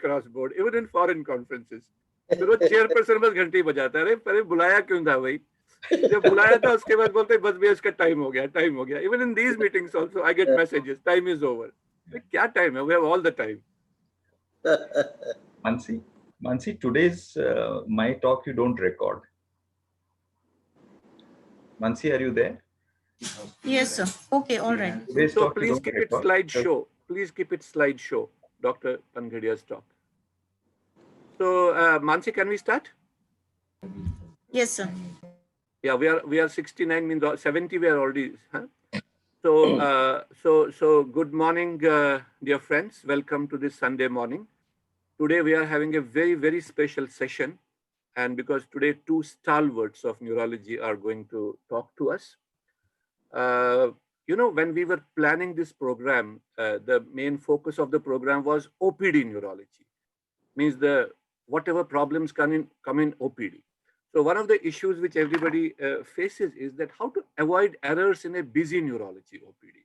across board, even in foreign conferences. फिर वो chairperson बस घंटी बजाता है, अरे पहले बुलाया क्यों था भाई? जब बुलाया था उसके बाद बोलते बस भैया इसका टाइम हो गया, टाइम हो गया. Even in these meetings also I get messages, time is over. क्या time है? We have all the time. Mansi, today's my talk you don't record. Mansi, are you there? Yes, sir. Okay, all right. So please keep it slideshow. Please keep it slideshow, Dr. Panghadia's talk. So, Mansi, can we start? Yes, sir. Yeah, we are 69 means 70. We are already. Huh? So good morning, dear friends. Welcome to this Sunday morning. Today we are having a very special session, and because today two stalwarts of neurology are going to talk to us. When we were planning this program, the main focus of the program was OPD neurology, means whatever problems come in OPD. So one of the issues which everybody faces is that how to avoid errors in a busy neurology OPD.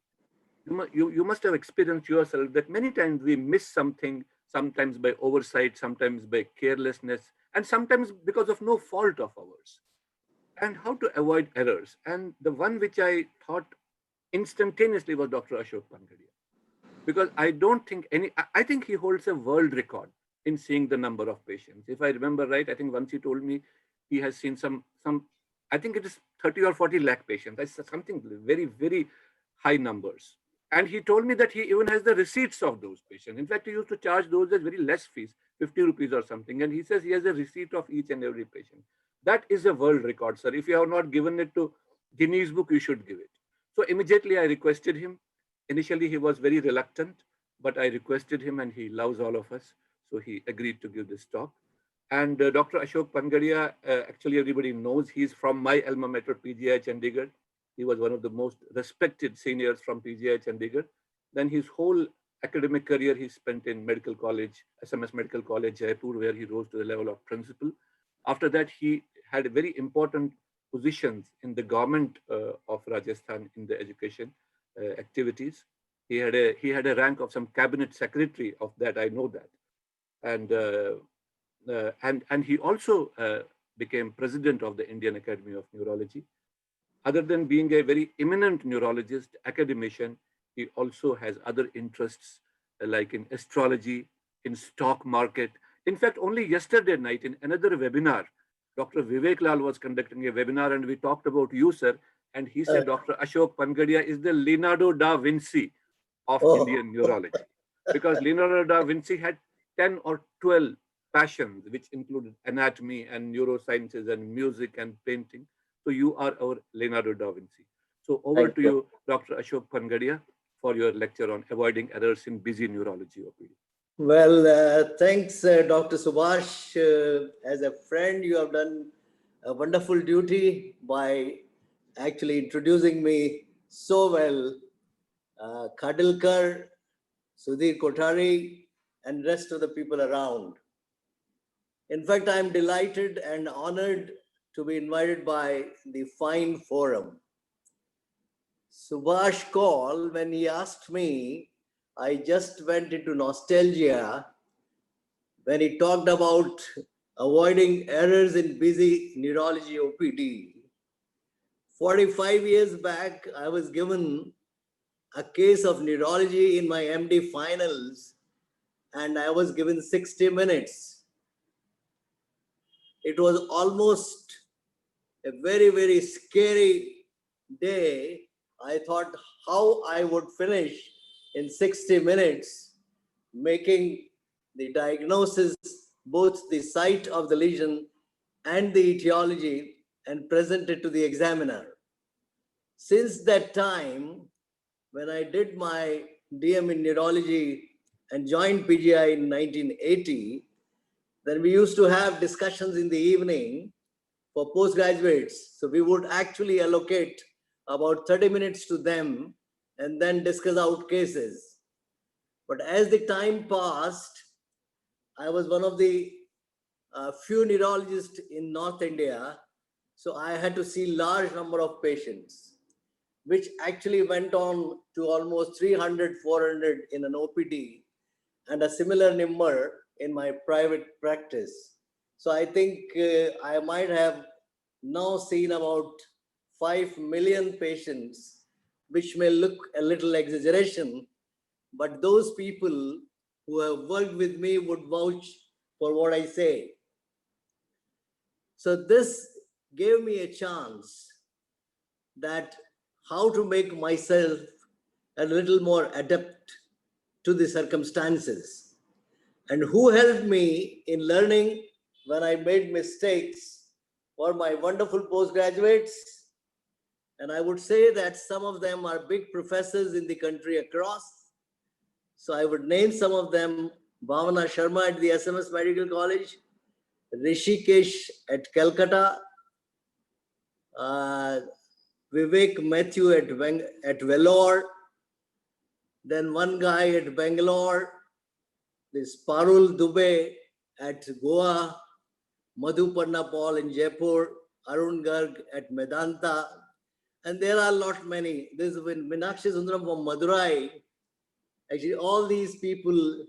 You must have experienced yourself that many times we miss something, sometimes by oversight, sometimes by carelessness, and sometimes because of no fault of ours. And how to avoid errors. And the one which I thought instantaneously was Dr. Ashok Pangadia. Because I think he holds a world record in seeing the number of patients. If I remember right, I think once he told me he has seen some I think it is 30 or 40 lakh patients. That's something very high numbers. And he told me that he even has the receipts of those patients. In fact, he used to charge those as very less fees, 50 rupees or something. And he says he has a receipt of each and every patient. That is a world record, sir. If you have not given it to Guinness Book, you should give it. So immediately I requested him. Initially, he was very reluctant, but I requested him and he loves all of us. So he agreed to give this talk. And Dr. Ashok Pangadia, actually everybody knows, he's from my alma mater, PGI Chandigarh. He was one of the most respected seniors from PGI Chandigarh. Then his whole academic career he spent in Medical College, SMS Medical College, Jaipur, where he rose to the level of principal. After that, he had very important positions in the government of Rajasthan in the education activities. He had a rank of some cabinet secretary of that. I know that, and he also became president of the Indian Academy of Neurology. Other than being a very eminent neurologist, academician, he also has other interests like in astrology, in stock market. In fact, only yesterday night in another webinar, Dr. Vivek Lal was conducting a webinar and we talked about you, sir. And he said Dr. Ashok Pangadia is the Leonardo da Vinci of Indian neurology. Because Leonardo da Vinci had 10 or 12 passions, which included anatomy and neurosciences and music and painting. So you are our Leonardo da Vinci. So over to you, Dr. Ashok Pangadia, for your lecture on avoiding errors in busy neurology OPD. Well, thanks, Dr. Subhash. As a friend, you have done a wonderful duty by actually introducing me so well. Khadilkar, Sudhir Kothari, and rest of the people around. In fact, I'm delighted and honored to be invited by the fine forum. Subhash called when he asked me, I just went into nostalgia when he talked about avoiding errors in busy neurology OPD. 45 years back, I was given a case of neurology in my MD finals, and I was given 60 minutes. It was almost a very scary day. I thought how I would finish in 60 minutes, making the diagnosis, both the site of the lesion and the etiology, and present it to the examiner. Since that time, when I did my DM in neurology and joined PGI in 1980, then we used to have discussions in the evening for postgraduates. So we would actually allocate about 30 minutes to them and then discuss out cases. But as the time passed, I was one of the few neurologists in North India. So I had to see large number of patients, which actually went on to almost 300, 400 in an OPD and a similar number in my private practice. So I think I might have now seen about 5 million patients, which may look a little exaggeration, but those people who have worked with me would vouch for what I say. So this gave me a chance that how to make myself a little more adept to the circumstances. And who helped me in learning when I made mistakes were my wonderful postgraduates. And I would say that some of them are big professors in the country across. So I would name some of them: Bhavana Sharma at the SMS Medical College, Rishikesh at Calcutta, Vivek Matthew at Vellore, then one guy at Bangalore, this Parul Dubey at Goa, Madhuparna Paul in Jaipur, Arun Garg at Medanta, and there are a lot many. There's Meenakshi Sundaram from Madurai. Actually, all these people,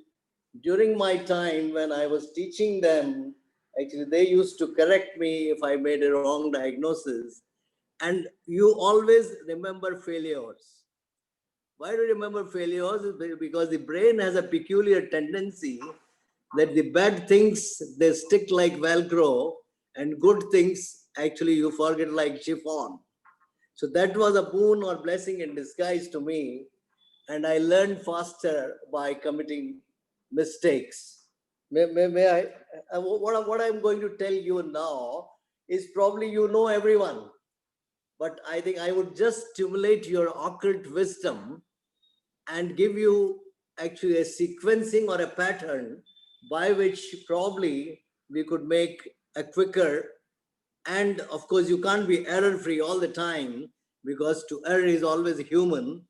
during my time when I was teaching them, actually they used to correct me if I made a wrong diagnosis. And you always remember failures. Why do you remember failures? Because the brain has a peculiar tendency that the bad things, they stick like Velcro, and good things, actually you forget like chiffon. So that was a boon or blessing in disguise to me. And I learned faster by committing mistakes. May I, what I'm going to tell you now is probably you know everyone, but I think I would just stimulate your occult wisdom and give you actually a sequencing or a pattern by which probably we could make a quicker, and of course you can't be error free all the time, because to err is always human,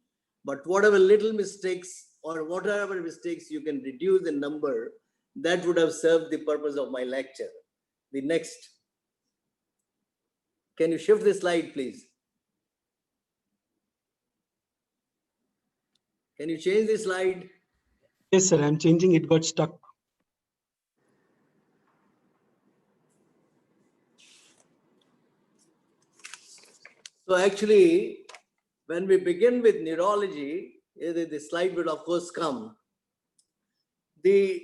but whatever little mistakes or whatever mistakes you can reduce in number, that would have served the purpose of my lecture. The next, can you shift the slide please? Can you change the slide? Yes, sir. I'm changing. It got stuck. So actually, when we begin with neurology, the slide will of course come. The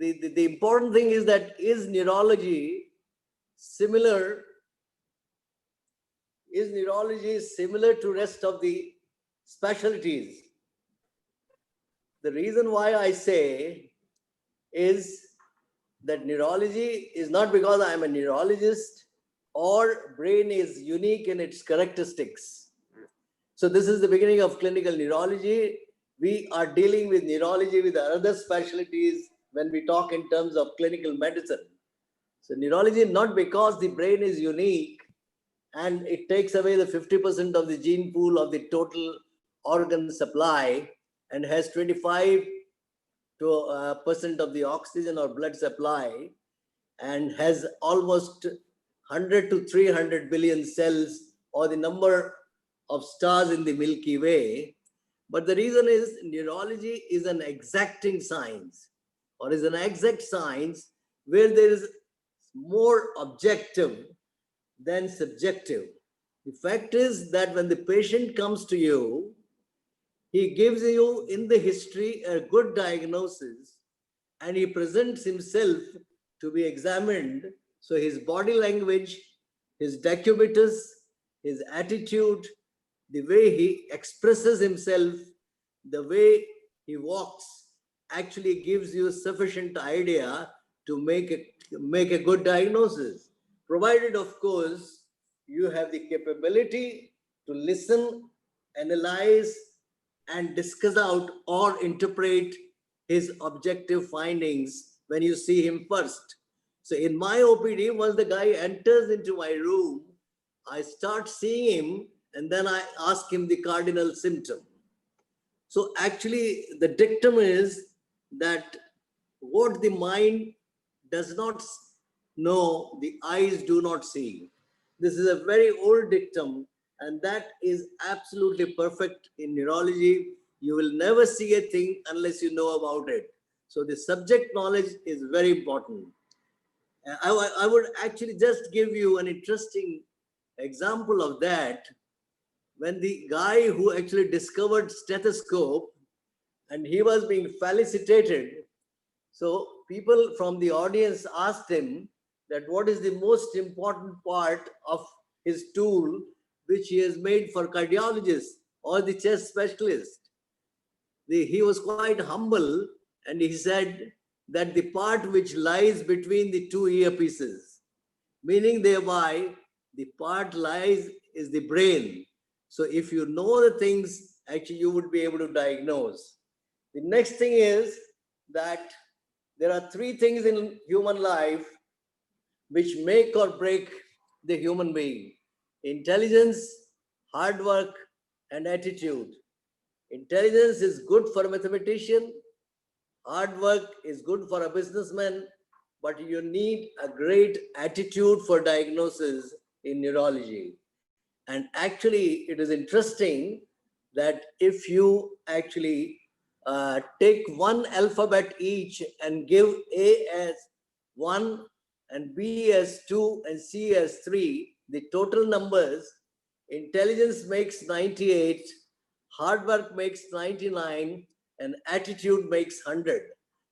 important thing is that is neurology similar to rest of the specialties? The reason why I say is that neurology is not because I am a neurologist or brain is unique in its characteristics. So this is the beginning of clinical neurology. We are dealing with neurology with other specialties when we talk in terms of clinical medicine. So neurology, not because the brain is unique and it takes away the 50% of the gene pool of the total organ supply and has 25% of the oxygen or blood supply and has almost 100 to 300 billion cells, or the number of stars in the Milky Way. But the reason is neurology is an exacting science, or is an exact science where there is more objective than subjective. The fact is that when the patient comes to you, he gives you in the history a good diagnosis and he presents himself to be examined. So his body language, his decubitus, his attitude, the way he expresses himself, the way he walks, actually gives you sufficient idea to make a good diagnosis. Provided, of course, you have the capability to listen, analyze, and discuss out or interpret his objective findings when you see him first. So in my OPD, once the guy enters into my room, I start seeing him and then I ask him the cardinal symptom. So actually the dictum is that what the mind does not know, the eyes do not see. This is a very old dictum, and that is absolutely perfect in neurology. You will never see a thing unless you know about it. So the subject knowledge is very important. I would actually just give you an interesting example of that. When the guy who actually discovered stethoscope and he was being felicitated, so people from the audience asked him that what is the most important part of his tool which he has made for cardiologists or the chest specialist. He was quite humble and he said that the part which lies between the two earpieces, meaning thereby the part lies is the brain. So if you know the things, actually you would be able to diagnose. The next thing is that there are three things in human life which make or break the human being: intelligence, hard work, and attitude. Intelligence is good for a mathematician, hard work is good for a businessman, but you need a great attitude for diagnosis in neurology. And actually, it is interesting that if you actually take one alphabet each and give A as 1 and B as 2 and C as 3, the total numbers, intelligence makes 98, hard work makes 99, and attitude makes 100.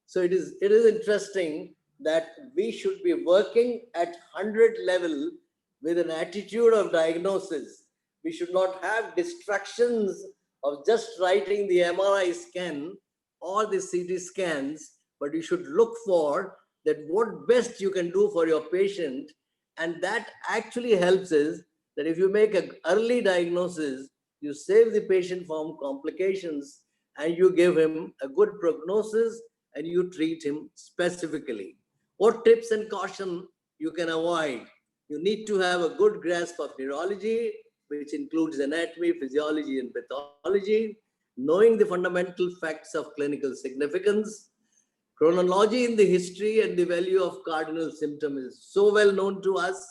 So it is interesting that we should be working at 100 level with an attitude of diagnosis. We should not have distractions of just writing the MRI scan or the CT scans, but you should look for that what best you can do for your patient. And that actually helps us that if you make an early diagnosis, you save the patient from complications and you give him a good prognosis and you treat him specifically. What tips and caution you can avoid? You need to have a good grasp of neurology, which includes anatomy, physiology, and pathology, knowing the fundamental facts of clinical significance. Chronology in the history and the value of cardinal symptom is so well known to us.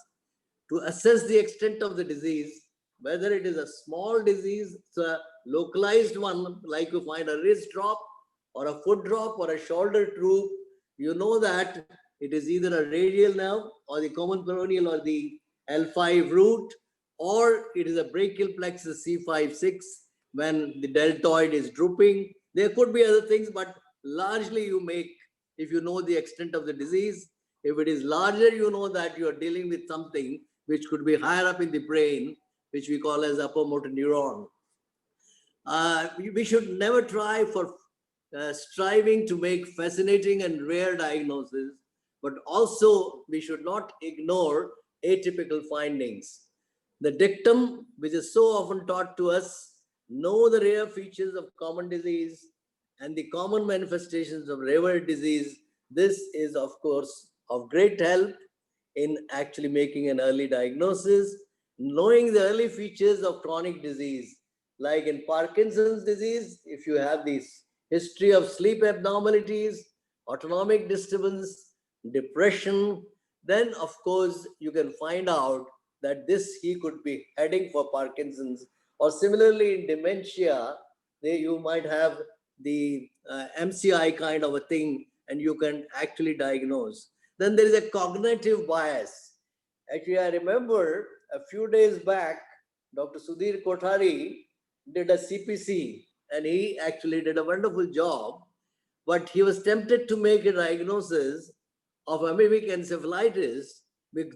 To assess the extent of the disease, whether it is a small disease, it's a localized one, like you find a wrist drop or a foot drop or a shoulder droop, you know that it is either a radial nerve or the common peroneal or the L5 root, or it is a brachial plexus C5-6 when the deltoid is drooping. There could be other things, but largely you make, if you know the extent of the disease. If it is larger, you know that you are dealing with something which could be higher up in the brain, which we call as upper motor neuron. We should never try for striving to make fascinating and rare diagnoses, but also we should not ignore atypical findings. The dictum, which is so often taught to us, know the rare features of common disease and the common manifestations of rare disease. This is, of course, of great help in actually making an early diagnosis, knowing the early features of chronic disease. Like in Parkinson's disease, if you have this history of sleep abnormalities, autonomic disturbance, depression, then of course you can find out that he could be heading for Parkinson's. Or similarly in dementia, you might have the MCI kind of a thing and you can actually diagnose. Then there is a cognitive bias. Actually, I remember a few days back, Dr. Sudhir Kothari did a CPC and he actually did a wonderful job, but he was tempted to make a diagnosis of amoebic encephalitis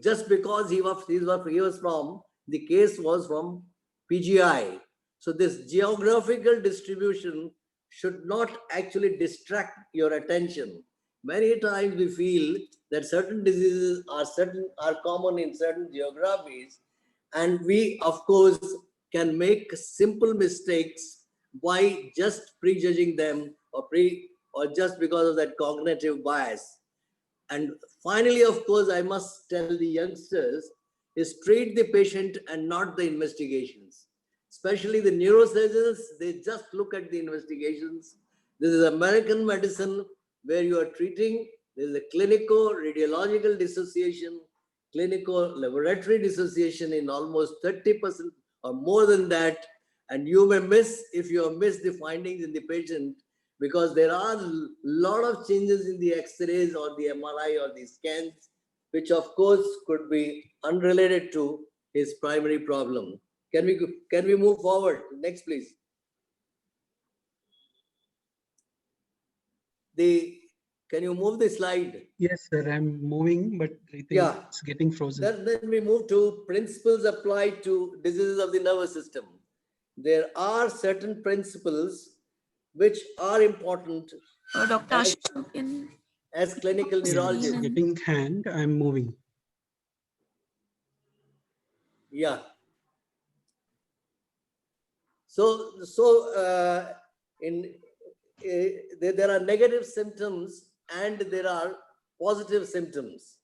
just because he was from, the case was from PGI. So this geographical distribution should not actually distract your attention. Many times we feel that certain diseases are common in certain geographies, and we of course can make simple mistakes by just prejudging them or just because of that cognitive bias. And finally, of course, I must tell the youngsters is treat the patient and not the investigations. Especially the neurosurgeons, they just look at the investigations. This is American medicine where you are treating. There is a clinical radiological dissociation, clinical laboratory dissociation in almost 30% or more than that. And you may miss, if you have missed the findings in the patient, because there are a lot of changes in the X-rays or the MRI or the scans, which of course could be unrelated to his primary problem. Can we move forward? Next, please. Can you move the slide? Yes, sir. I'm moving, but I think Yeah. it's getting frozen. Then we move to principles applied to diseases of the nervous system. There are certain principles which are important Dr. as, Ashok, as clinical Yeah, it's neurologists. getting hanged. I'm moving. Yeah. There are negative symptoms and there are positive symptoms.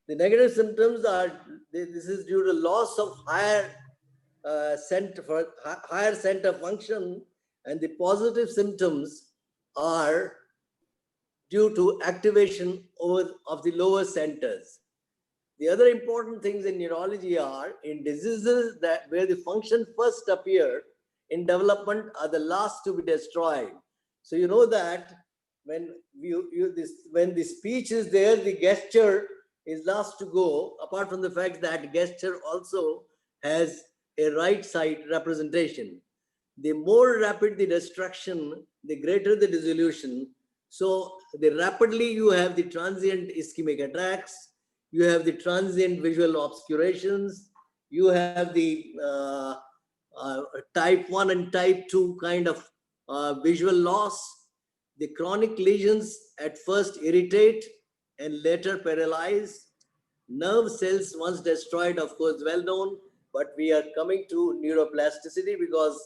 The negative symptoms are, this is due to loss of higher center function, and the positive symptoms are due to activation of the lower centers. The other important things in neurology are in diseases that where the function first appear in development are the last to be destroyed. So you know that when when the speech is there, the gesture is last to go, apart from the fact that gesture also has a right side representation. The more rapid the destruction, the greater the dissolution. So the rapidly you have the transient ischemic attacks, you have the transient visual obscurations, you have the type 1 and type 2 kind of visual loss. The chronic lesions at first irritate and later paralyze. Nerve cells once destroyed, of course, well known, but we are coming to neuroplasticity because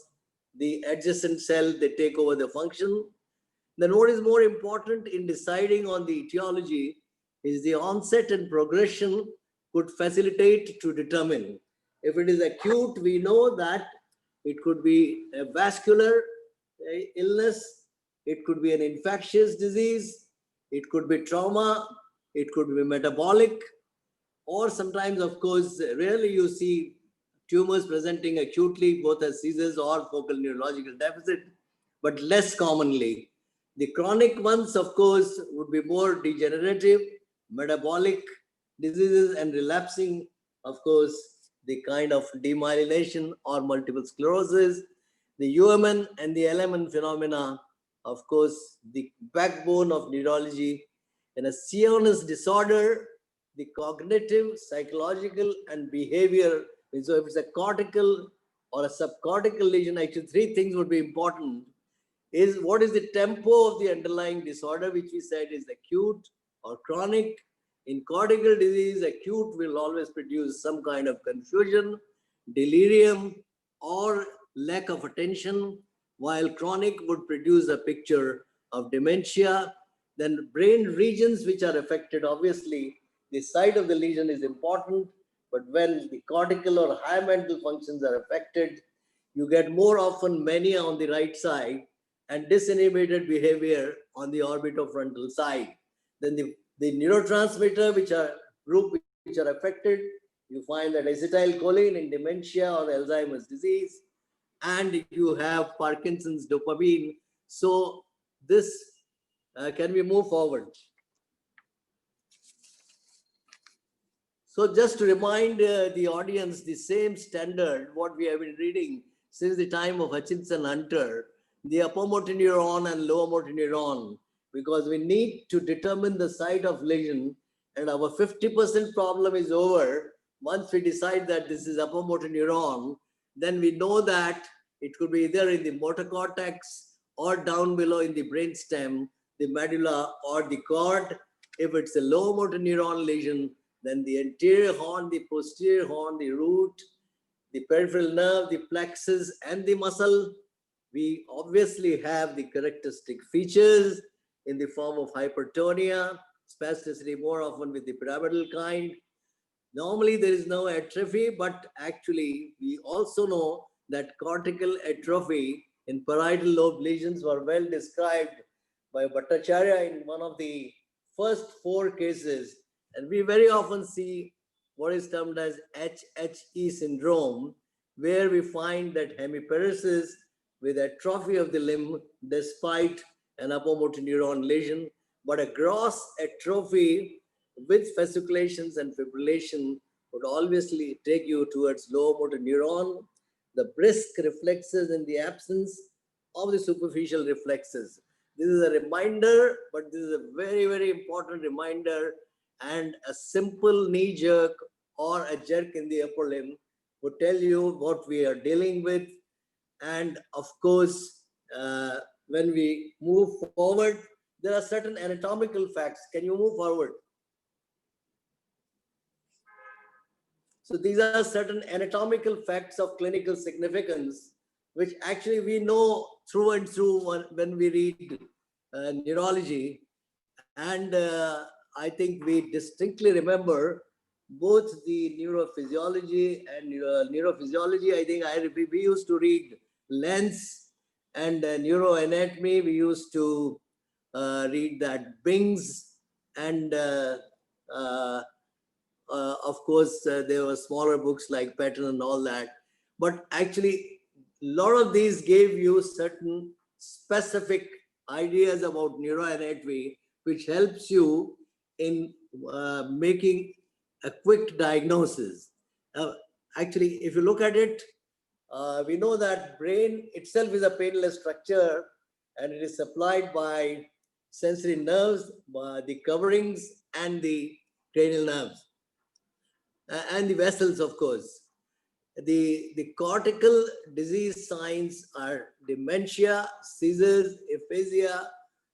the adjacent cell, they take over the function. Then what is more important in deciding on the etiology is the onset and progression could facilitate to determine. If it is acute, we know that it could be a vascular illness, it could be an infectious disease, it could be trauma, it could be metabolic, or sometimes, of course, rarely you see tumors presenting acutely, both as seizures or focal neurological deficit, but less commonly. The chronic ones, of course, would be more degenerative, metabolic diseases, and relapsing, of course, the kind of demyelination or multiple sclerosis. The UMN and the LMN phenomena, of course, the backbone of neurology. In a CNS disorder, the cognitive, psychological, and behavior. So if it's a cortical or a subcortical lesion, actually three things would be important. Is what is the tempo of the underlying disorder, which we said is acute or chronic. In cortical disease, acute will always produce some kind of confusion, delirium, or lack of attention, while chronic would produce a picture of dementia. Then brain regions which are affected, obviously, the site of the lesion is important, but when the cortical or high mental functions are affected, you get more often mania on the right side and disinhibited behavior on the orbitofrontal side. Then the neurotransmitter which are affected, you find that acetylcholine in dementia or Alzheimer's disease, and you have Parkinson's dopamine. So this, can we move forward? So just to remind the audience, the same standard, what we have been reading since the time of Hutchinson Hunter, the upper motor neuron and lower motor neuron, because we need to determine the site of lesion, and our 50% problem is over. Once we decide that this is upper motor neuron, then we know that it could be either in the motor cortex or down below in the brainstem, the medulla or the cord. If it's a lower motor neuron lesion, then the anterior horn, the posterior horn, the root, the peripheral nerve, the plexus, and the muscle. We obviously have the characteristic features in the form of hypertonia, spasticity more often with the pyramidal kind. Normally there is no atrophy, but actually we also know that cortical atrophy in parietal lobe lesions were well described by Bhattacharya in one of the first 4 cases. And we very often see what is termed as HHE syndrome, where we find that hemiparesis with atrophy of the limb despite an upper motor neuron lesion, but a gross atrophy with fasciculations and fibrillation would obviously take you towards lower motor neuron, the brisk reflexes in the absence of the superficial reflexes. This is a reminder, but this is a very, very important reminder, and a simple knee jerk or a jerk in the upper limb would tell you what we are dealing with. And of course, when we move forward, there are certain anatomical facts. Can you move forward? So these are certain anatomical facts of clinical significance, which actually we know through and through when we read neurology. And I think we distinctly remember both the neurophysiology and neurophysiology. I think we used to read Lenz, and neuroanatomy. We used to read that Bing's, and of course, there were smaller books like Patton and all that. But actually, a lot of these gave you certain specific ideas about neuroanatomy, which helps you in making a quick diagnosis. Actually, if you look at it, we know that brain itself is a painless structure, and it is supplied by sensory nerves, by the coverings, and the cranial nerves, and the vessels, of course. The cortical disease signs are dementia, seizures, aphasia,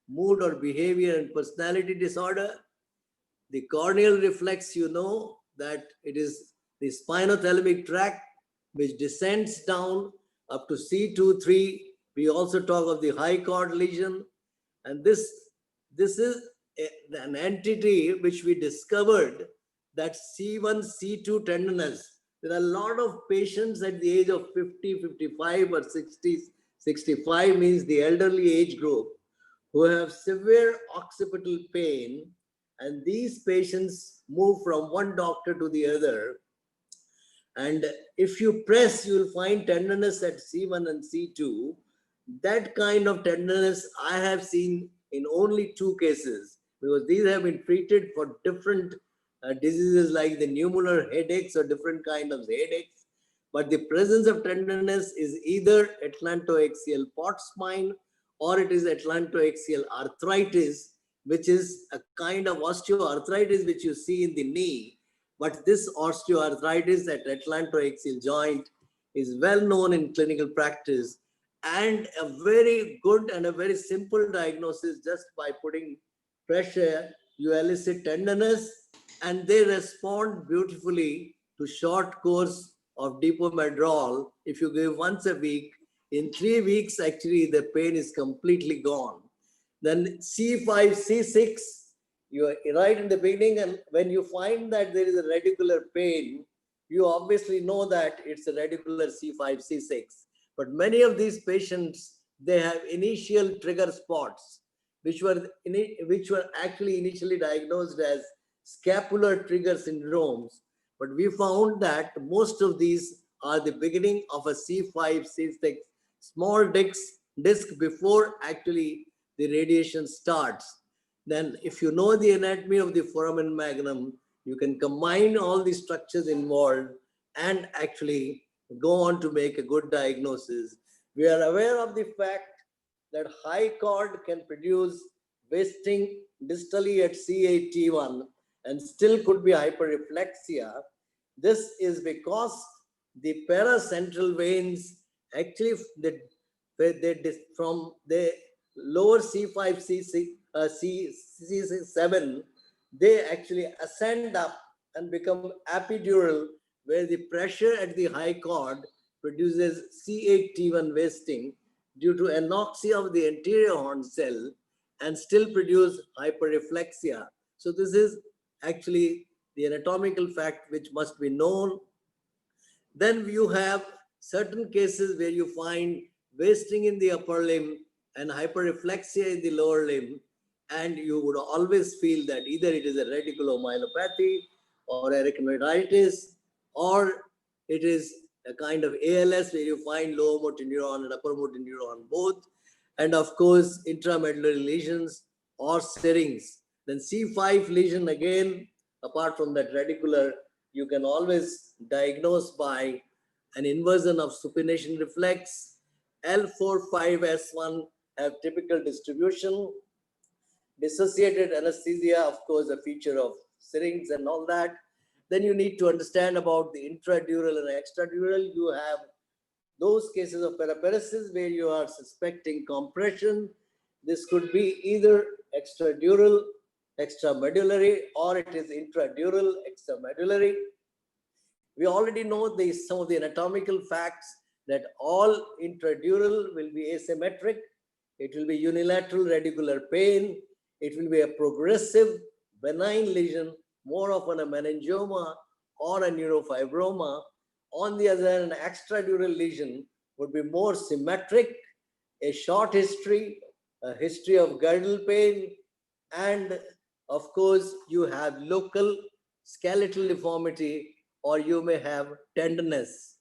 mood or behavior and personality disorder. The corneal reflex, you know that it is the spinothalamic tract which descends down up to C2, 3. We also talk of the high cord lesion. And this is an entity which we discovered, that C1, C2 tenderness. There are a lot of patients at the age of 50, 55 or 60, 65 means the elderly age group, who have severe occipital pain, and these patients move from one doctor to the other. And if you press, you will find tenderness at C1 and C2. That kind of tenderness I have seen in only 2 cases, because these have been treated for different diseases like the pneumonar headaches or different kind of headaches. But the presence of tenderness is either atlantoaxial port spine, or it is atlantoaxial arthritis, which is a kind of osteoarthritis which you see in the knee. But this osteoarthritis at atlantoaxial joint is well known in clinical practice, and a very good and a very simple diagnosis. Just by putting pressure, you elicit tenderness, and they respond beautifully to short course of depomedrol. If you give once a week, in 3 weeks, actually, the pain is completely gone. Then C5, C6, you are right in the beginning, and when you find that there is a radicular pain, you obviously know that it's a radicular C5, C6. But many of these patients, they have initial trigger spots, which were actually initially diagnosed as scapular trigger syndromes. But we found that most of these are the beginning of a C5, C6 small disc before actually the radiation starts. Then if you know the anatomy of the foramen magnum, you can combine all the structures involved and actually go on to make a good diagnosis. We are aware of the fact that high cord can produce wasting distally at C8T1 and still could be hyperreflexia. This is because the paracentral veins actually from the lower C5, C6, C7, they actually ascend up and become epidural, where the pressure at the high cord produces C8T1 wasting due to anoxia of the anterior horn cell, and still produce hyperreflexia. So this is actually the anatomical fact which must be known. Then you have certain cases where you find wasting in the upper limb and hyperreflexia in the lower limb, and you would always feel that either it is a radiculomyelopathy or arachnoiditis, or it is a kind of ALS where you find lower motor neuron and upper motor neuron both. and of course intramedullary lesions or serines. Then C5 lesion again, apart from that radicular, you can always diagnose by an inversion of supination reflex. L4-5S1 have typical distribution. Dissociated anesthesia, of course, a feature of syringes and all that. Then you need to understand about the intradural and extradural. You have those cases of paraparesis where you are suspecting compression. This could be either extradural, extramedullary, or it is intradural, extramedullary. We already know some of the anatomical facts that all intradural will be asymmetric. It will be unilateral radicular pain. It will be a progressive benign lesion, more often a meningioma or a neurofibroma. On the other hand, an extradural lesion would be more symmetric, a short history, a history of girdle pain, and of course, you have local skeletal deformity, or you may have tenderness.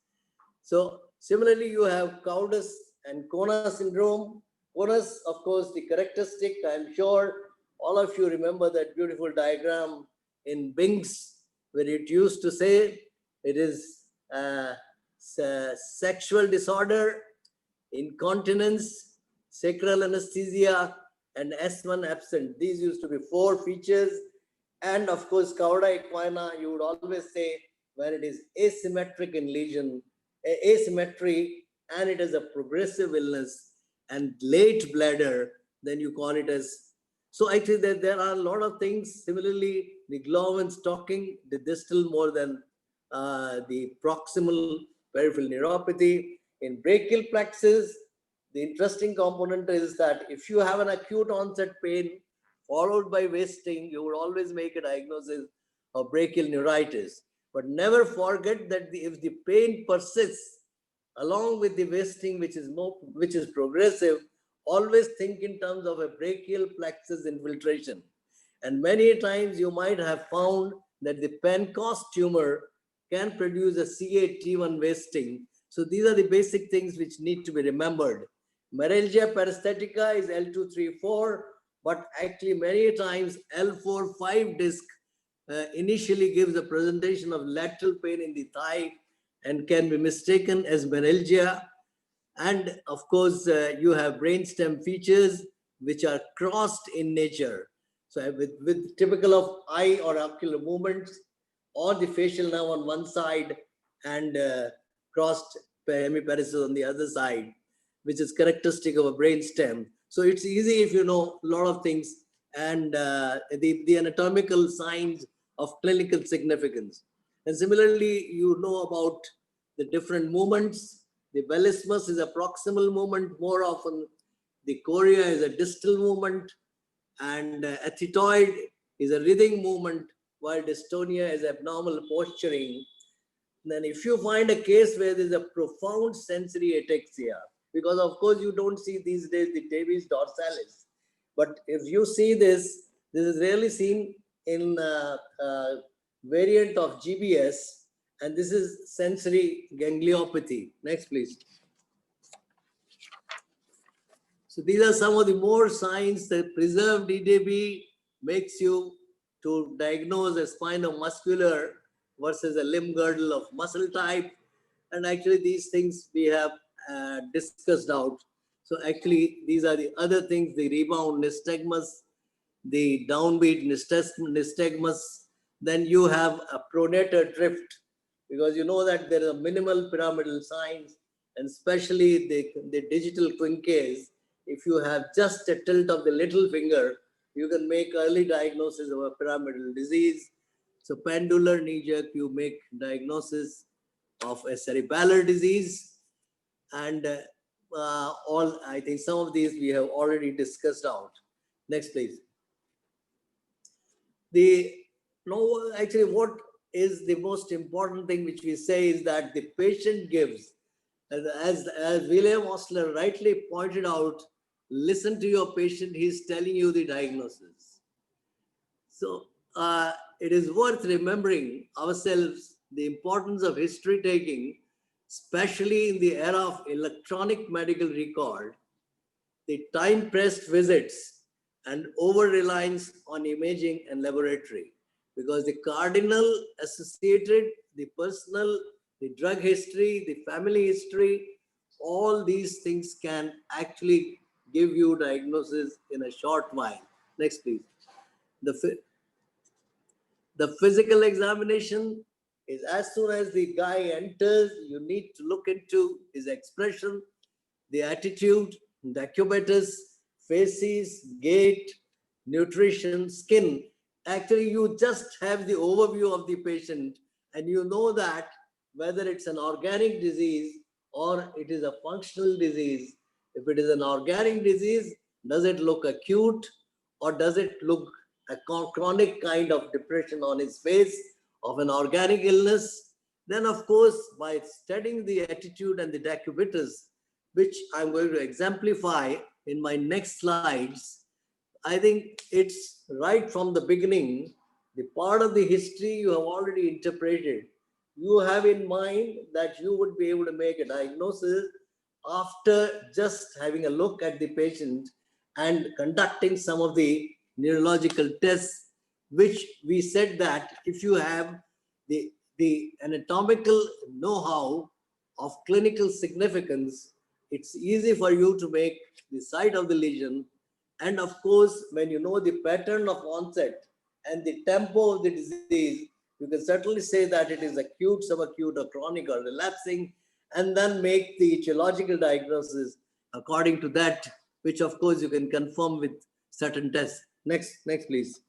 So similarly, you have Cowdes and Kona syndrome. Kona's, of course, the characteristic, I'm sure all of you remember that beautiful diagram in Binks, where it used to say it is sexual disorder, incontinence, sacral anesthesia, and S1 absent. These used to be 4 features. And of course, Cauda equina, you would always say when it is asymmetric in lesion, asymmetry, and it is a progressive illness and late bladder, then you call it as. So actually there are a lot of things. Similarly, the Glauben's talking, the distal more than the proximal peripheral neuropathy. In brachial plexus, the interesting component is that if you have an acute onset pain followed by wasting, you would always make a diagnosis of brachial neuritis. But never forget that if the pain persists along with the wasting, which is progressive, always think in terms of a brachial plexus infiltration. And many times you might have found that the Pancoast tumor can produce a CA-T1 wasting. So these are the basic things which need to be remembered. Meningia paresthetica is L234, but actually many times L4-5 disc initially gives a presentation of lateral pain in the thigh and can be mistaken as meningia. And of course, you have brainstem features which are crossed in nature. So with typical of eye or ocular movements, or the facial nerve on one side and crossed hemiparesis on the other side, which is characteristic of a brainstem. So it's easy if you know a lot of things and the anatomical signs of clinical significance. And similarly, you know about the different movements. The valismus is a proximal movement more often. The chorea is a distal movement, and ethetoid is a writhing movement, while dystonia is abnormal posturing. Then if you find a case where there's a profound sensory ataxia, because of course you don't see these days the Davis dorsalis, but if you see this is rarely seen in variant of GBS, and this is sensory gangliopathy. Next, please. So these are some of the more signs that preserved DDB makes you to diagnose a spinomuscular versus a limb girdle of muscle type. And actually these things we have discussed out. So actually these are the other things, the rebound nystagmus, the downbeat nystagmus. Then you have a pronator drift, because you know that there are minimal pyramidal signs, and especially the digital quincase. If you have just a tilt of the little finger, you can make early diagnosis of a pyramidal disease. So pendular knee jerk, you make diagnosis of a cerebellar disease. And I think some of these we have already discussed out. Next, please. Actually, what is the most important thing which we say is that the patient gives, as William Osler rightly pointed out, listen to your patient, he's telling you the diagnosis. So it is worth remembering ourselves the importance of history taking, especially in the era of electronic medical record, the time-pressed visits and over-reliance on imaging and laboratory, because the cardinal associated, the personal, the drug history, the family history, all these things can actually give you diagnosis in a short while. Next, please. The physical examination is as soon as the guy enters, you need to look into his expression, the attitude, the cubitus, faces, gait, nutrition, skin. Actually, you just have the overview of the patient and you know that whether it's an organic disease or it is a functional disease. If it is an organic disease, does it look acute or does it look a chronic kind of depression on his face of an organic illness? Then, of course, by studying the attitude and the decubitus, which I'm going to exemplify in my next slides, I think it's right from the beginning, the part of the history you have already interpreted. You have in mind that you would be able to make a diagnosis after just having a look at the patient and conducting some of the neurological tests, which we said that if you have the anatomical know-how of clinical significance, it's easy for you to make the site of the lesion. And of course, when you know the pattern of onset and the tempo of the disease, you can certainly say that it is acute, subacute, or chronic, or relapsing, and then make the etiological diagnosis according to that, which of course you can confirm with certain tests. Next, please.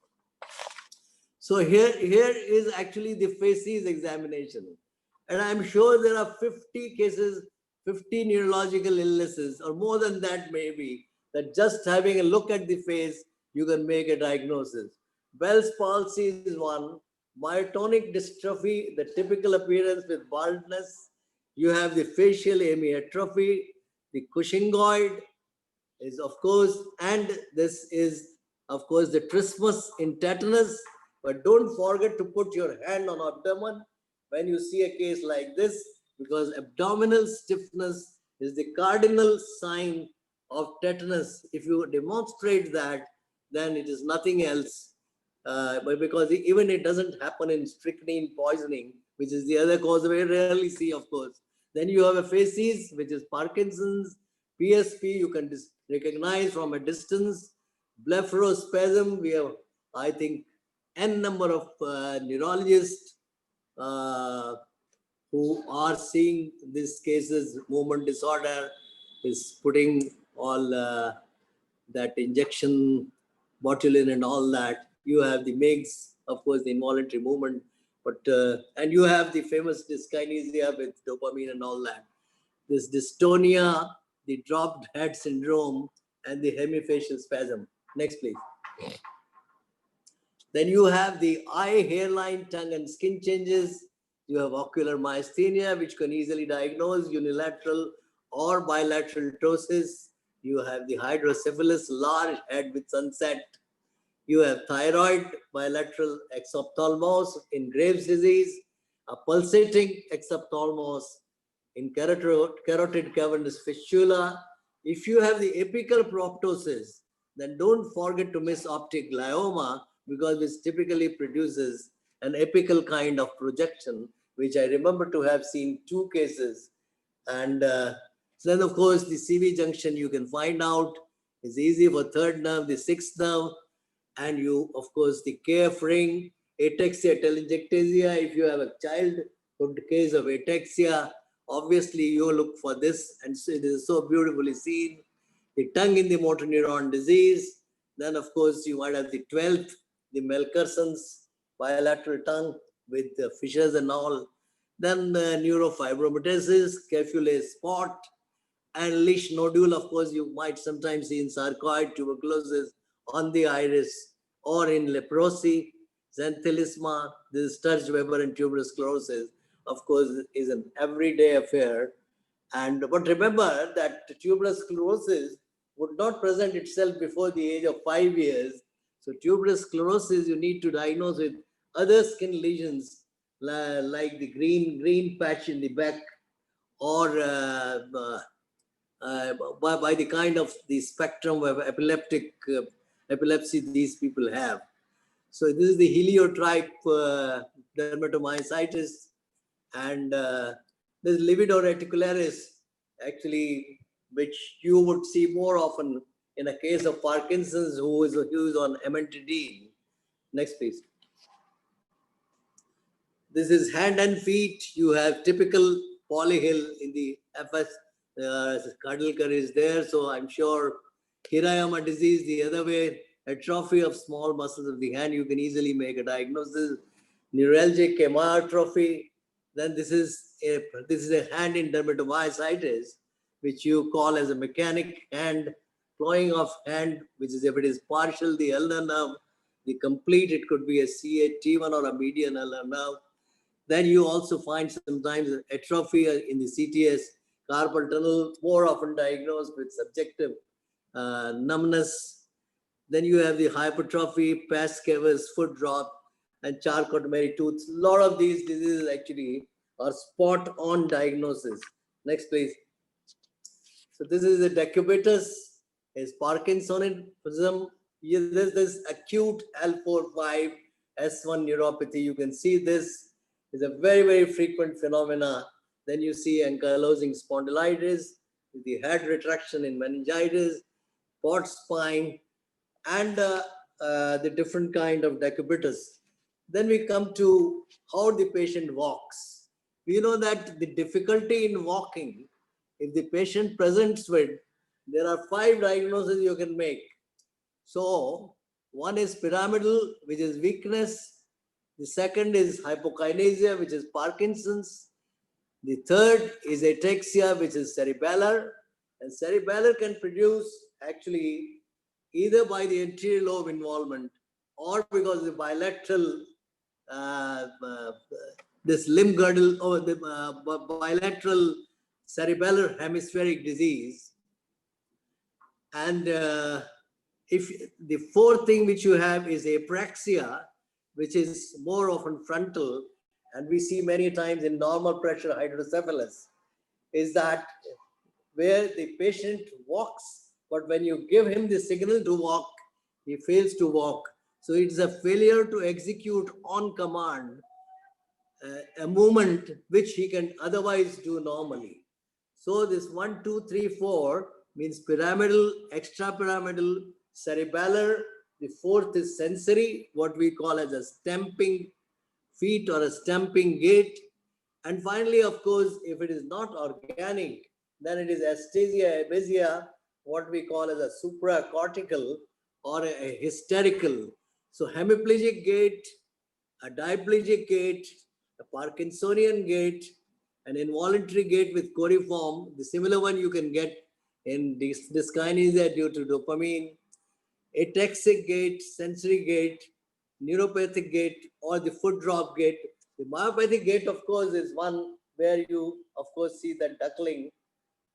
So here is actually the facies examination. And I'm sure there are 50 cases, 50 neurological illnesses, or more than that maybe, that just having a look at the face, you can make a diagnosis. Bell's palsy is one. Myotonic dystrophy, the typical appearance with baldness. You have the facial hemiatrophy, the Cushingoid is of course, and this is of course the trismus in tetanus. But don't forget to put your hand on abdomen when you see a case like this, because abdominal stiffness is the cardinal sign of tetanus. If you demonstrate that, then it is nothing else. But because even it doesn't happen in strychnine poisoning, which is the other cause we rarely see, of course. Then you have a facies, which is Parkinson's. PSP, you can recognize from a distance. Blepharospasm, we have, I think, n number of neurologists who are seeing these cases. Movement disorder is putting all that injection, botulin and all that. You have the MIGS, of course, the involuntary movement, but and you have the famous dyskinesia with dopamine and all that. This dystonia, the dropped head syndrome, and the hemifacial spasm. Next, please. Then you have the eye, hairline, tongue, and skin changes. You have ocular myasthenia, which can easily diagnose unilateral or bilateral ptosis. You have the hydrocephalus, large head with sunset. You have thyroid, bilateral exophthalmos in Graves' disease, a pulsating exophthalmos in carotid cavernous fistula. If you have the apical proptosis, then don't forget to miss optic glioma, because this typically produces an apical kind of projection, which I remember to have seen 2 cases. And so then, of course, the CV junction you can find out is easy for third nerve, the sixth nerve, and you, of course, the KF ring, ataxia, telangiectasia. If you have a childhood case of ataxia, obviously you look for this, and so it is so beautifully seen. The tongue in the motor neuron disease. Then, of course, you might have the 12th, the Melkerson's bilateral tongue with fissures and all. Then the neurofibromatosis, Kefauve spot, and leash nodule. Of course, you might sometimes see in sarcoid tuberculosis on the iris, or in leprosy, xanthelisma. This Sturge-Weber and tuberous sclerosis, of course, is an everyday affair. But remember that tuberous sclerosis would not present itself before the age of 5 years. So tuberous sclerosis, you need to diagnose with other skin lesions, like the green patch in the back, or by the kind of the spectrum of epilepsy these people have. So this is the heliotrope dermatomyositis, and this livedo reticularis, actually, which you would see more often in a case of Parkinson's who is on amantadine. Next, please. This is hand and feet. You have typical polyhill in the FS. Kadalkar is there, so I'm sure Hirayama disease the other way, atrophy of small muscles of the hand, you can easily make a diagnosis. Neuralgic hemorrhage. Then this is a hand in dermatomyositis, which you call as a mechanic hand, clawing of hand, which is if it is partial, the ulnar nerve, the complete, it could be a CAT1 or a median ulnar nerve. Then you also find sometimes atrophy in the CTS, carpal tunnel, more often diagnosed with subjective numbness. Then you have the hypertrophy, pes cavus, foot drop, and Charcot-Marie tooth. A lot of these diseases actually are spot on diagnosis. Next, please. So this is the decubitus, is Parkinsonism. There's this acute L4-5 S1 neuropathy. You can see this is a very, very frequent phenomena. Then you see ankylosing spondylitis, the head retraction in meningitis, port spine, and the different kind of decubitus. Then we come to how the patient walks. We know that the difficulty in walking, if the patient presents with, there are 5 diagnoses you can make. So one is pyramidal, which is weakness. The second is hypokinesia, which is Parkinson's. The third is ataxia, which is cerebellar. And cerebellar can produce actually either by the anterior lobe involvement or because the bilateral, this limb girdle or the bilateral cerebellar hemispheric disease. And if the fourth thing which you have is apraxia, which is more often frontal, and we see many times in normal pressure hydrocephalus, is that where the patient walks, but when you give him the signal to walk, he fails to walk. So it's a failure to execute on command a movement which he can otherwise do normally. So this 1, 2, 3, 4 means pyramidal, extrapyramidal, cerebellar. The fourth is sensory, what we call as a stamping feet or a stamping gait. And finally, of course, if it is not organic, then it is aesthesia, abasia, what we call as a supracortical or a hysterical. So hemiplegic gait, a diplegic gait, a Parkinsonian gait, an involuntary gait with coriform. The similar one you can get in dyskinesia due to dopamine, ataxic gait, sensory gait, neuropathic gait, or the foot drop gait. The myopathic gait, of course, is one where you, of course, see that duckling,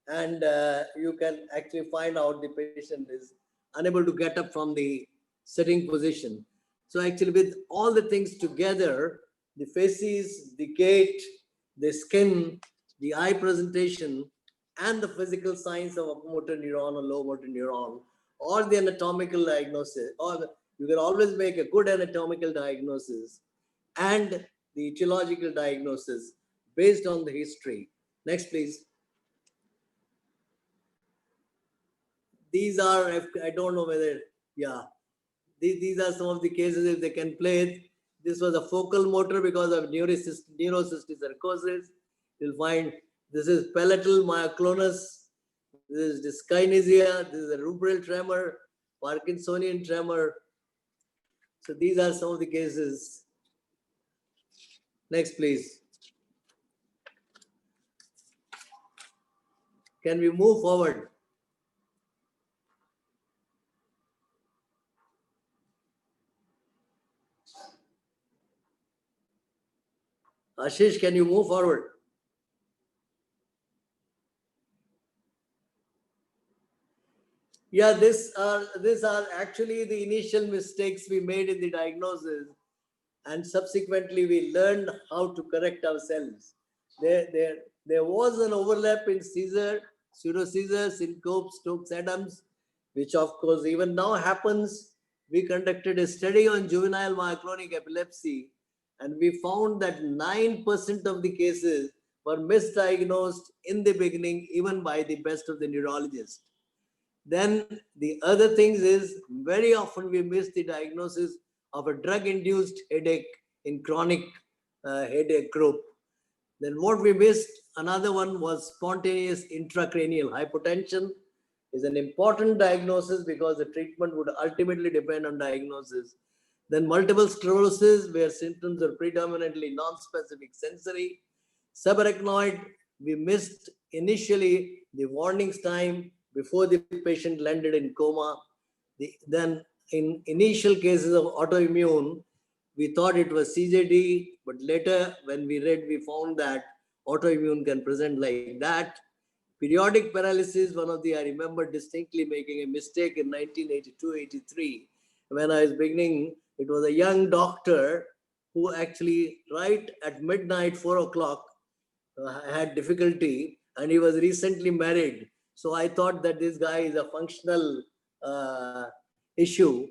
and you can actually find out the patient is unable to get up from the sitting position. So actually, with all the things together, the faces, the gait, the skin, the eye presentation, and the physical signs of upper motor neuron or low motor neuron, or the anatomical diagnosis, or you can always make a good anatomical diagnosis and the etiological diagnosis based on the history. Next, please. These are, I don't know whether, yeah, these are some of the cases if they can play it. This was a focal motor because of neurocystic sarcosis. You'll find this is palatal myoclonus, this is dyskinesia, this is a rubral tremor, Parkinsonian tremor. So these are some of the cases. Next, please. Can we move forward? Ashish, can you move forward? Yeah, these are actually the initial mistakes we made in the diagnosis, and subsequently we learned how to correct ourselves. There was an overlap in seizure, pseudoseizure, syncope, Stokes Adams, which of course even now happens. We conducted a study on juvenile myoclonic epilepsy, and we found that 9% of the cases were misdiagnosed in the beginning, even by the best of the neurologists. Then the other things is very often we miss the diagnosis of a drug-induced headache in chronic headache group. Then what we missed, another one was spontaneous intracranial hypotension, is an important diagnosis because the treatment would ultimately depend on diagnosis. Then multiple sclerosis, where symptoms are predominantly non-specific sensory. Subarachnoid, we missed initially the warnings time before the patient landed in coma. Then in initial cases of autoimmune, we thought it was CJD, but later when we read, we found that autoimmune can present like that. Periodic paralysis, one of the, I remember distinctly making a mistake in 1982-83. When I was beginning, it was a young doctor who actually right at midnight, 4 o'clock, had difficulty, and he was recently married. So I thought that this guy is a functional issue.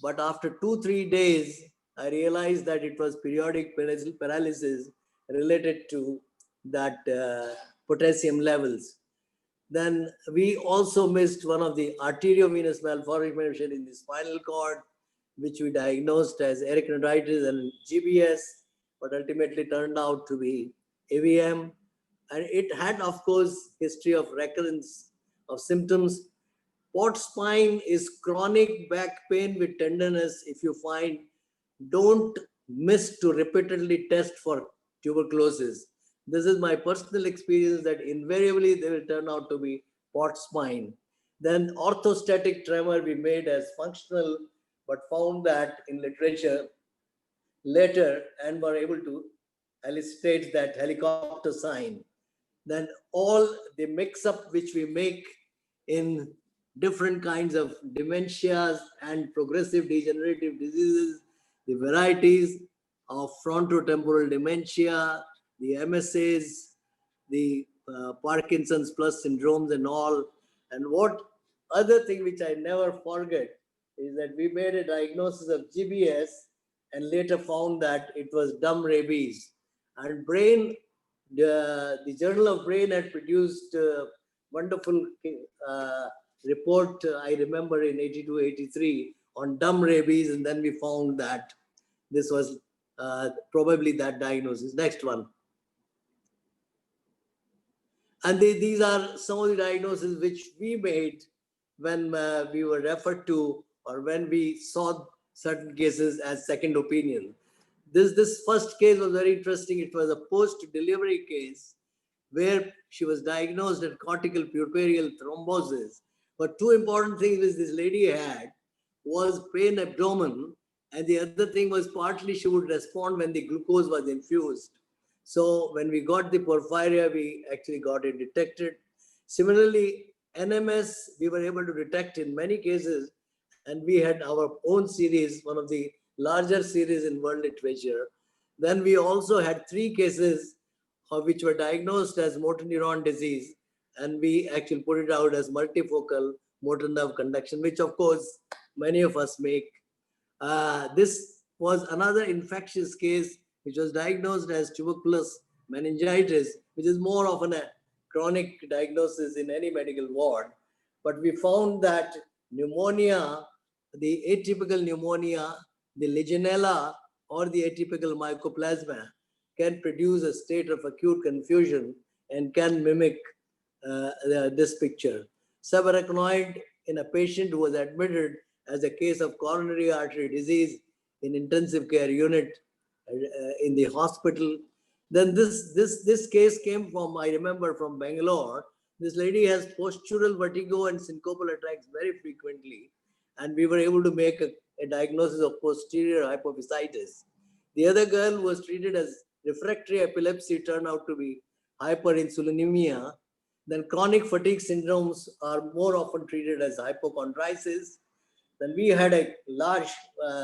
But after 2-3 days, I realized that it was periodic paralysis related to that potassium levels. Then we also missed one of the arteriovenous malformation in the spinal cord, which we diagnosed as arachnoiditis and GBS, but ultimately turned out to be AVM. And it had, of course, history of recurrence of symptoms. Port spine is chronic back pain with tenderness. If you find, don't miss to repeatedly test for tuberculosis. This is my personal experience that invariably they will turn out to be port spine. Then orthostatic tremor we made as functional, but found that in literature later and were able to elucidate that helicopter sign. Then all the mix-up which we make in different kinds of dementias and progressive degenerative diseases, the varieties of frontotemporal dementia, the MSAs, the Parkinson's plus syndromes and all. And what other thing which I never forget is that we made a diagnosis of GBS and later found that it was dumb rabies. And brain, the Journal of Brain had produced a wonderful report, I remember in 82-83 on dumb rabies, and then we found that this was probably that diagnosis. Next one. And these are some of the diagnoses which we made when we were referred to or when we saw certain cases as second opinion. This first case was very interesting. It was a post-delivery case where she was diagnosed with cortical puerperial thrombosis. But two important things which this lady had was pain abdomen, and the other thing was partly she would respond when the glucose was infused. So when we got the porphyria, we actually got it detected. Similarly, NMS, we were able to detect in many cases, and we had our own series, one of the larger series in world literature. Then we also had 3 cases which were diagnosed as motor neuron disease, and we actually put it out as multifocal motor nerve conduction, which of course many of us make. This was another infectious case which was diagnosed as tuberculous meningitis, which is more often a chronic diagnosis in any medical ward. But we found that pneumonia, the atypical pneumonia, the Legionella, or the atypical mycoplasma can produce a state of acute confusion and can mimic this picture. Subarachnoid in a patient who was admitted as a case of coronary artery disease in intensive care unit in the hospital. Then this case came from, I remember, from Bangalore. This lady has postural vertigo and syncopal attacks very frequently, and we were able to make a diagnosis of posterior hypophysitis. The other girl was treated as refractory epilepsy, turned out to be hyperinsulinemia. Then chronic fatigue syndromes are more often treated as hypochondritis. Then we had a large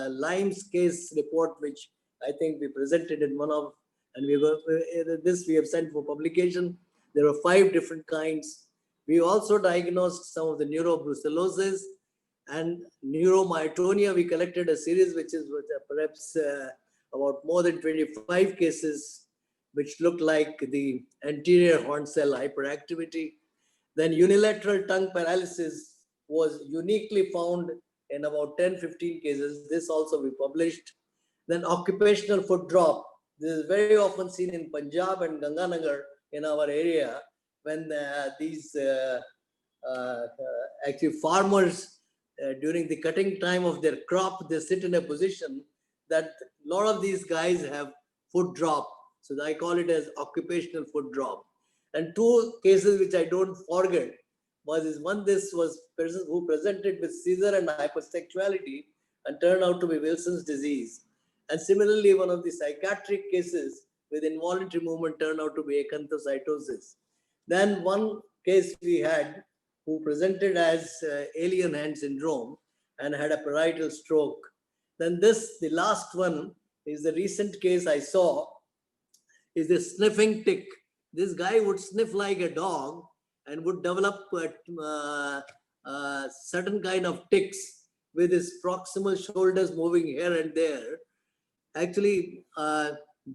Lyme's case report, which I think we presented in one of, and we have sent for publication. There were 5 different kinds. We also diagnosed some of the neurobrucellosis and neuromyotonia. We collected a series which is perhaps about more than 25 cases, which looked like the anterior horn cell hyperactivity. Then unilateral tongue paralysis was uniquely found in about 10-15 cases. This also we published. Then occupational foot drop. This is very often seen in Punjab and Ganganagar in our area when these actually farmers during the cutting time of their crop, they sit in a position that a lot of these guys have foot drop. So I call it as occupational foot drop. And two cases which I don't forget was one, this was person who presented with seizure and hypersexuality and turned out to be Wilson's disease. And similarly, one of the psychiatric cases with involuntary movement turned out to be acanthocytosis. Then one case we had who presented as alien hand syndrome and had a parietal stroke. Then this, the last one, is the recent case I saw, is the sniffing tick. This guy would sniff like a dog and would develop certain kind of ticks with his proximal shoulders moving here and there. Actually,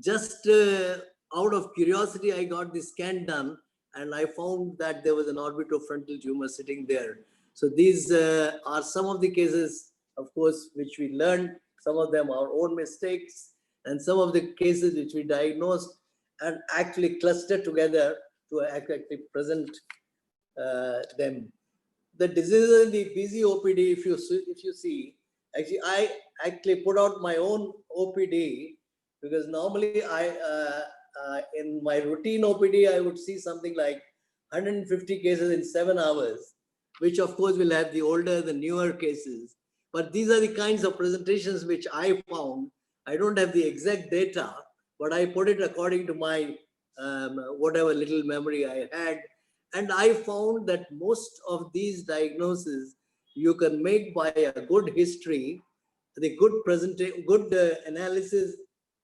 just out of curiosity, I got the scan done and I found that there was an orbitofrontal tumor sitting there. So these are some of the cases, of course, which we learned, some of them our own mistakes, and some of the cases which we diagnosed and actually clustered together to actually present them. The diseases in the PCOPD, if you see, actually I actually put out my own OPD because normally in my routine OPD I would see something like 150 cases in 7 hours, which of course will have the older, the newer cases. But these are the kinds of presentations which I found. I don't have the exact data, but I put it according to my whatever little memory I had. And I found that most of these diagnoses you can make by a good history, the good analysis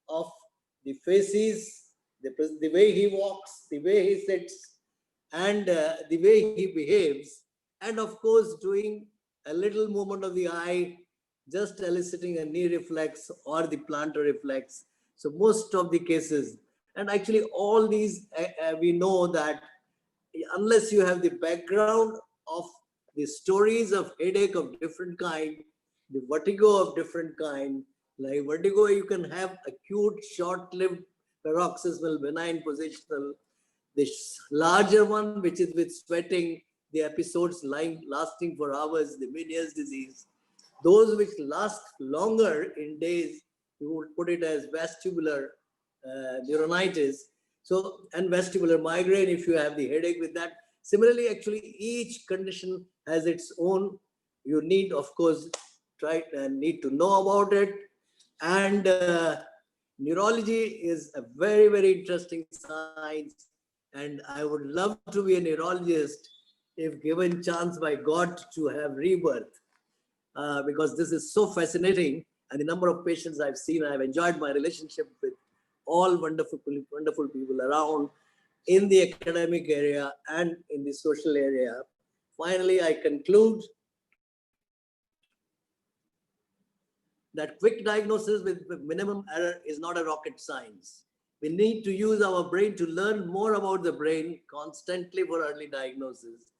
of the faces, the way he walks, the way he sits, and the way he behaves, and of course doing a little movement of the eye, just eliciting a knee reflex or the plantar reflex. So most of the cases, and actually all these, we know that unless you have the background of the stories of headache of different kind, the vertigo of different kind, like vertigo, you can have acute, short-lived paroxysmal benign positional. This larger one, which is with sweating, the episodes lasting for hours, the Meniere's disease. Those which last longer in days, you would put it as vestibular neuronitis. So, and vestibular migraine, if you have the headache with that. Similarly, actually, each condition has its own. You need, of course, need to know about it. And neurology is a very, very interesting science. And I would love to be a neurologist if given chance by God to have rebirth. Because this is so fascinating, and the number of patients I've seen, I've enjoyed my relationship with all wonderful people around in the academic area and in the social area. Finally, I conclude that quick diagnosis with minimum error is not a rocket science. We need to use our brain to learn more about the brain constantly for early diagnosis,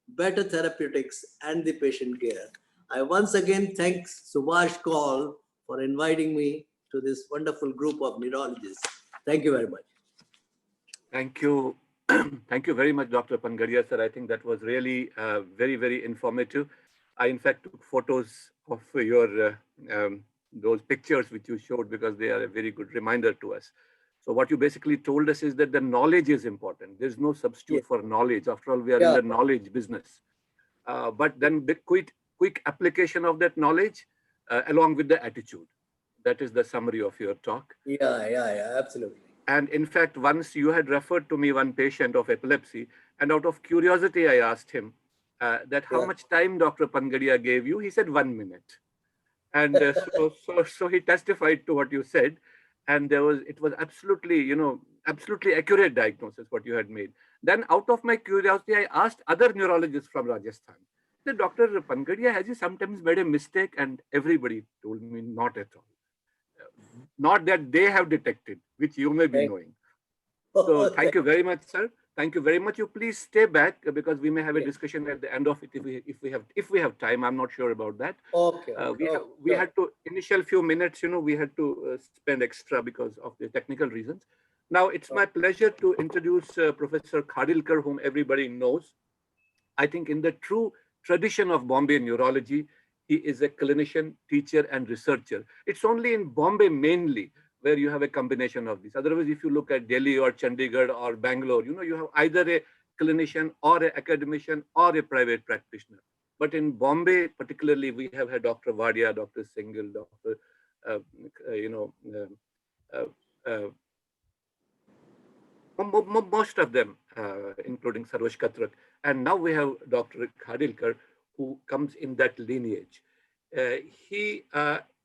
better therapeutics, and the patient care. I once again thank Subhash Kaul for inviting me to this wonderful group of neurologists. Thank you very much. Thank you. Thank you very much, Dr. Pangadia, sir. I think that was really very, very informative. I, in fact, took photos of your those pictures which you showed because they are a very good reminder to us. So what you basically told us is that the knowledge is important. There's no substitute for knowledge. After all, we are in the knowledge business. But then the quick application of that knowledge along with the attitude. That is the summary of your talk. Yeah, absolutely. And in fact, once you had referred to me one patient of epilepsy, and out of curiosity, I asked him that how much time Dr. Pangadia gave you. He said 1 minute. And so he testified to what you said. and it was absolutely, absolutely accurate diagnosis what you had made. Then out of my curiosity, I asked other neurologists from Rajasthan. I said, Dr. Pankadia, has he sometimes made a mistake? And everybody told me not at all. Not that they have detected, which you may be Thank- knowing. So thank you very much, sir. Thank you very much. You please stay back because we may have a Yeah. discussion at the end of it if we have time. I'm not sure about that. Okay. We had to initial few minutes, we had to spend extra because of the technical reasons. Now it's my pleasure to introduce Professor Khadilkar, whom everybody knows. I think in the true tradition of Bombay neurology, he is a clinician, teacher, and researcher. It's only in Bombay mainly where you have a combination of these. Otherwise, if you look at Delhi or Chandigarh or Bangalore, you have either a clinician or an academician or a private practitioner. But in Bombay, particularly, we have had Dr. Vadia, Dr. Singhal, Dr. Uh, you know, uh, uh, most of them, including Saroj Katrak. And now we have Dr. Khadilkar, who comes in that lineage. He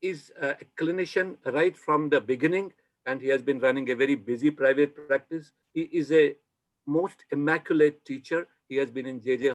is a clinician right from the beginning, and he has been running a very busy private practice. He is a most immaculate teacher. He has been in J.J.